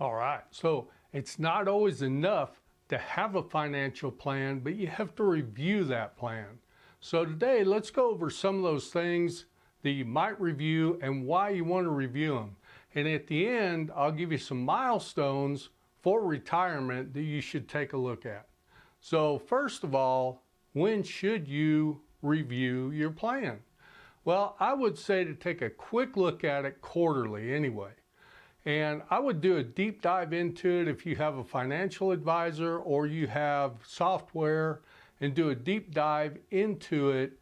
All right, so it's not always enough to have a financial plan, but you have to review that plan. So today, let's go over some of those things that you might review and why you want to review them. And at the end, I'll give you some milestones for retirement that you should take a look at. So first of all, when should you review your plan? Well, I would say to take a quick look at it quarterly anyway. And I would do a deep dive into it if you have a financial advisor or you have software, and do a deep dive into it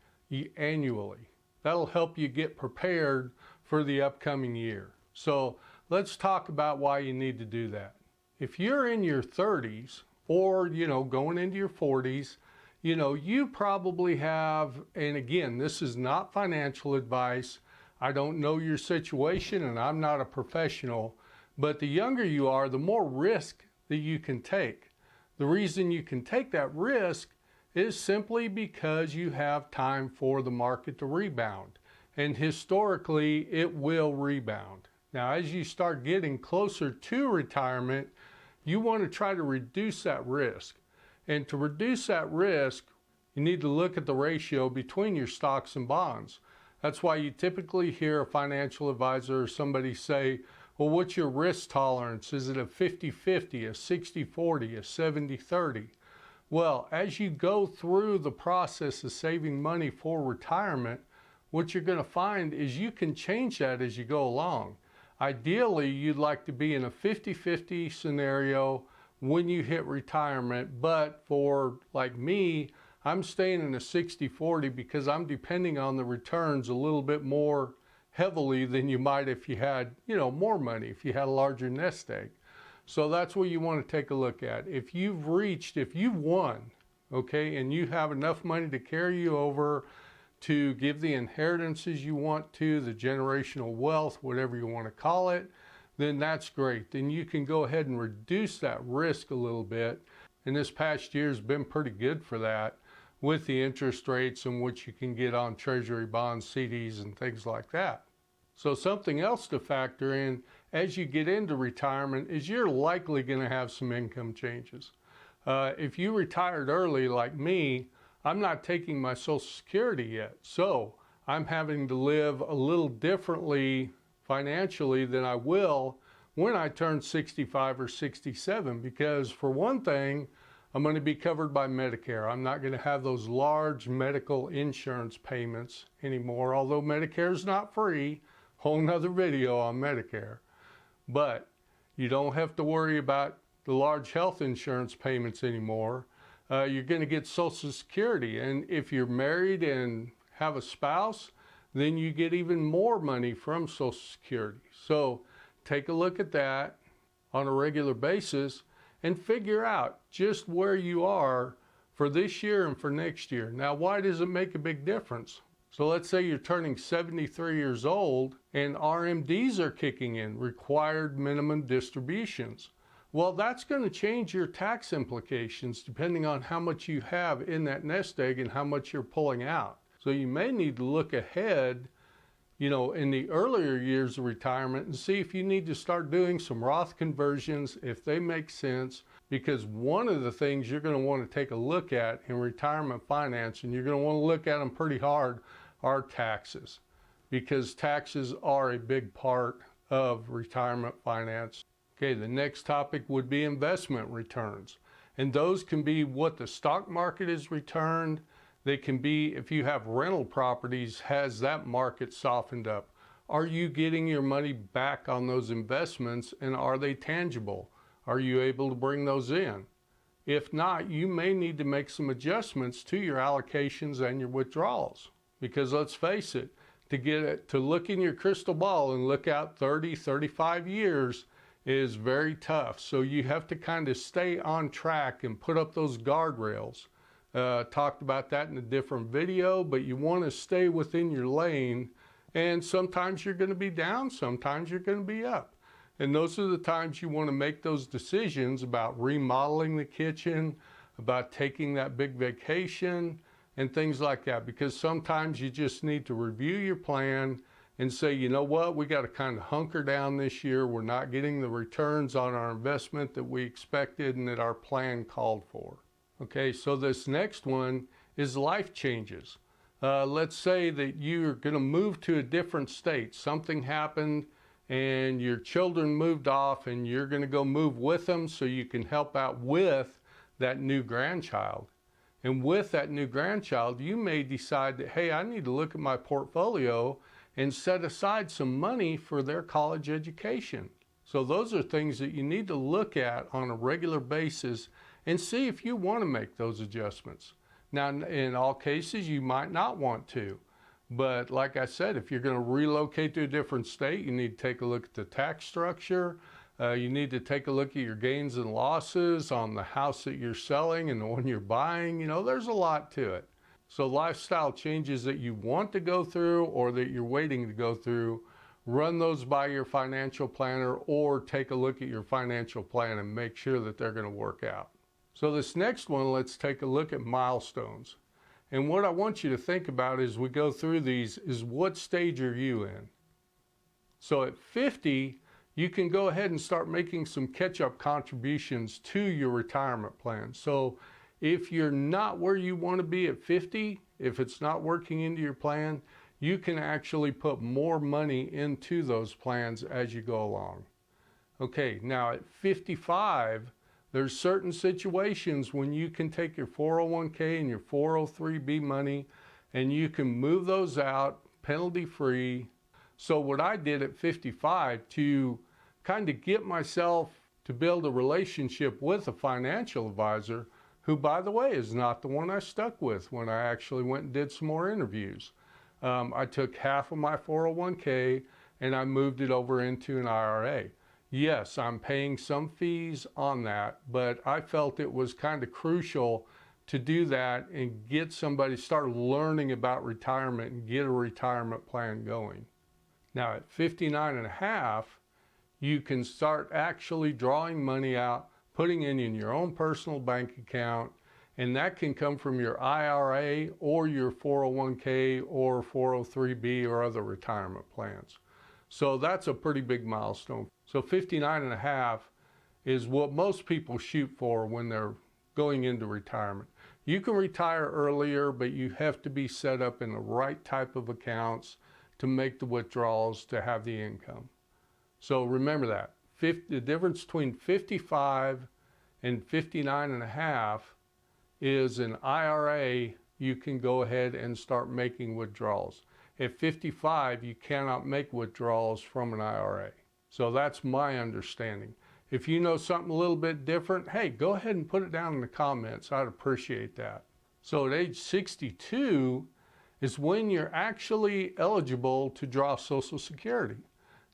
annually. That'll help you get prepared for the upcoming year. So let's talk about why you need to do that. If you're in your 30s or, going into your 40s, you probably have, and again, this is not financial advice. I don't know your situation and I'm not a professional, but the younger you are, the more risk that you can take. The reason you can take that risk is simply because you have time for the market to rebound. And historically, it will rebound. Now, as you start getting closer to retirement, you want to try to reduce that risk. And to reduce that risk, you need to look at the ratio between your stocks and bonds. That's why you typically hear a financial advisor or somebody say, well, what's your risk tolerance? Is it a 50-50, a 60-40, a 70-30? Well, as you go through the process of saving money for retirement, what you're going to find is you can change that as you go along. Ideally, you'd like to be in a 50-50 scenario when you hit retirement, but for like me, I'm staying in a 60-40 because I'm depending on the returns a little bit more heavily than you might if you had, more money, if you had a larger nest egg. So that's what you want to take a look at. If you've won, okay, and you have enough money to carry you over to give the inheritances you want to, the generational wealth, whatever you want to call it, then that's great. Then you can go ahead and reduce that risk a little bit. And this past year has been pretty good for that, with the interest rates and what you can get on treasury bonds, CDs, and things like that. So something else to factor in as you get into retirement is you're likely going to have some income changes. If you retired early like me, I'm not taking my Social Security yet. So I'm having to live a little differently financially than I will when I turn 65 or 67, because for one thing, I'm going to be covered by Medicare. I'm not going to have those large medical insurance payments anymore, although Medicare is not free. Whole nother video on Medicare. But you don't have to worry about the large health insurance payments anymore. You're going to get Social Security. And if you're married and have a spouse, then you get even more money from Social Security. So take a look at that on a regular basis and figure out just where you are for this year and for next year. Now, why does it make a big difference? So let's say you're turning 73 years old and RMDs are kicking in, required minimum distributions. Well, that's going to change your tax implications depending on how much you have in that nest egg and how much you're pulling out. So you may need to look ahead, in the earlier years of retirement and see if you need to start doing some Roth conversions, if they make sense, because one of the things you're going to want to take a look at in retirement finance, and you're going to want to look at them pretty hard, are taxes, because taxes are a big part of retirement finance. Okay, the next topic would be investment returns. And those can be what the stock market has returned. They can be, if you have rental properties, has that market softened up? Are you getting your money back on those investments, and are they tangible? Are you able to bring those in? If not, you may need to make some adjustments to your allocations and your withdrawals. Because let's face it, to look in your crystal ball and look out 30, 35 years is very tough. So you have to kind of stay on track and put up those guardrails. Talked about that in a different video, but you want to stay within your lane, and sometimes you're going to be down, sometimes you're going to be up. And those are the times you want to make those decisions about remodeling the kitchen, about taking that big vacation, and things like that, because sometimes you just need to review your plan and say, you know what, we got to kind of hunker down this year. We're not getting the returns on our investment that we expected and that our plan called for. Okay, so this next one is life changes. Let's say that you're going to move to a different state. Something happened and your children moved off and you're going to go move with them so you can help out with that new grandchild. And with that new grandchild, you may decide that, hey, I need to look at my portfolio and set aside some money for their college education. So those are things that you need to look at on a regular basis and see if you want to make those adjustments. Now, in all cases, you might not want to. But like I said, if you're going to relocate to a different state, you need to take a look at the tax structure. You need to take a look at your gains and losses on the house that you're selling and the one you're buying. You know, there's a lot to it. So lifestyle changes that you want to go through or that you're waiting to go through, run those by your financial planner or take a look at your financial plan and make sure that they're going to work out. So this next one, let's take a look at milestones. And what I want you to think about as we go through these is what stage are you in? So at 50, you can go ahead and start making some catch-up contributions to your retirement plan. So if you're not where you want to be at 50, if it's not working into your plan, you can actually put more money into those plans as you go along. Okay, now at 55, there's certain situations when you can take your 401k and your 403b money and you can move those out penalty-free. So what I did at 55 to kind of get myself to build a relationship with a financial advisor, who, by the way, is not the one I stuck with when I actually went and did some more interviews. I took half of my 401k and I moved it over into an IRA. Yes, I'm paying some fees on that, but I felt it was kind of crucial to do that and get somebody to start learning about retirement and get a retirement plan going. Now at 59 and a half, you can start actually drawing money out, putting it in your own personal bank account, and that can come from your IRA or your 401k or 403b or other retirement plans. So that's a pretty big milestone. So 59 and a half is what most people shoot for when they're going into retirement. You can retire earlier, but you have to be set up in the right type of accounts to make the withdrawals to have the income. So remember that. The difference between 55 and 59 and a half is an IRA. You can go ahead and start making withdrawals. At 55, you cannot make withdrawals from an IRA. So that's my understanding. If you know something a little bit different, hey, go ahead and put it down in the comments. I'd appreciate that. So at age 62 is when you're actually eligible to draw Social Security.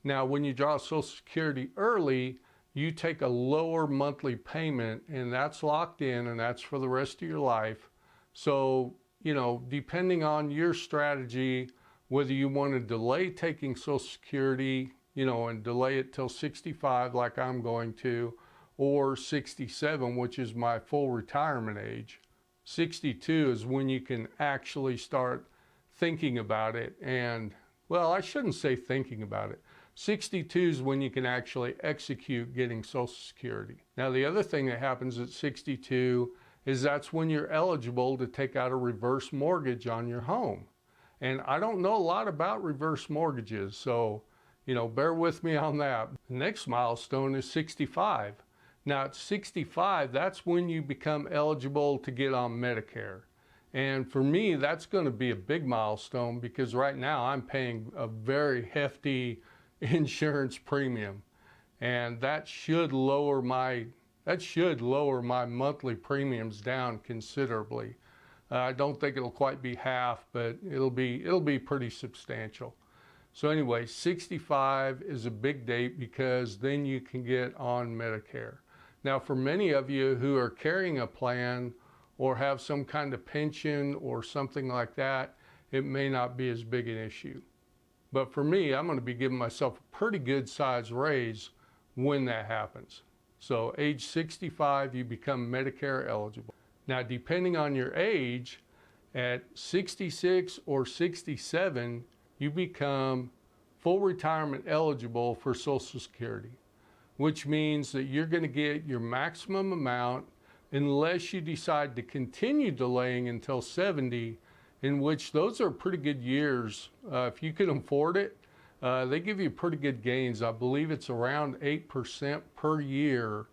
Now, when you draw Social Security early, you take a lower monthly payment, and that's locked in, and that's for the rest of your life. So, you know, depending on your strategy, whether you want to delay taking Social Security, you know, and delay it till 65 like I'm going to, or 67, which is my full retirement age. 62 is when you can actually start thinking about it. And, well, I shouldn't say thinking about it. 62 is when you can actually execute getting Social Security. Now, the other thing that happens at 62 is that's when you're eligible to take out a reverse mortgage on your home. And I don't know a lot about reverse mortgages, so, you know, bear with me on that. The next milestone is 65. Now, at 65, that's when you become eligible to get on Medicare. And for me, that's going to be a big milestone because right now I'm paying a very hefty insurance premium, and that should lower my monthly premiums down considerably. I don't think it'll quite be half, but it'll be pretty substantial. So anyway, 65 is a big date because then you can get on Medicare. Now, for many of you who are carrying a plan or have some kind of pension or something like that, it may not be as big an issue. But for me, I'm going to be giving myself a pretty good size raise when that happens. So age 65, you become Medicare eligible. Now, depending on your age, at 66 or 67, you become full retirement eligible for Social Security, which means that you're going to get your maximum amount unless you decide to continue delaying until 70, in which those are pretty good years. If you can afford it, they give you pretty good gains. I believe it's around 8% per year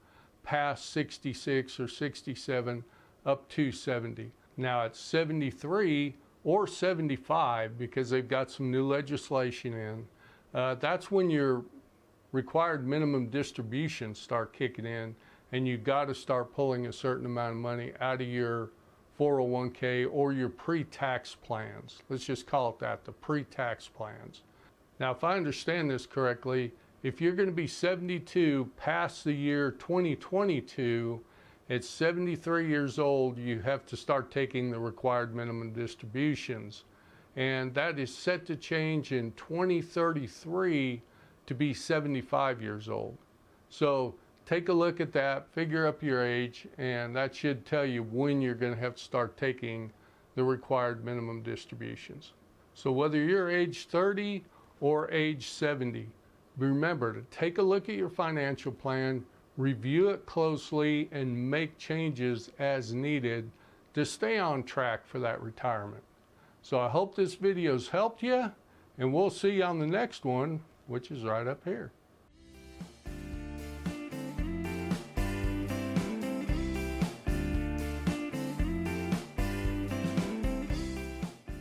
past 66 or 67 up to 70. Now at 73 or 75, because they've got some new legislation in, that's when your required minimum distributions start kicking in, and you've got to start pulling a certain amount of money out of your 401k or your pre-tax plans. Let's just call it that, the pre-tax plans. Now, if I understand this correctly, if you're going to be 72 past the year 2022, at 73 years old, you have to start taking the required minimum distributions. And that is set to change in 2033 to be 75 years old. So take a look at that, figure up your age, and that should tell you when you're going to have to start taking the required minimum distributions. So whether you're age 30 or age 70, remember to take a look at your financial plan, review it closely, and make changes as needed to stay on track for that retirement. So I hope this video's helped you, and we'll see you on the next one, which is right up here.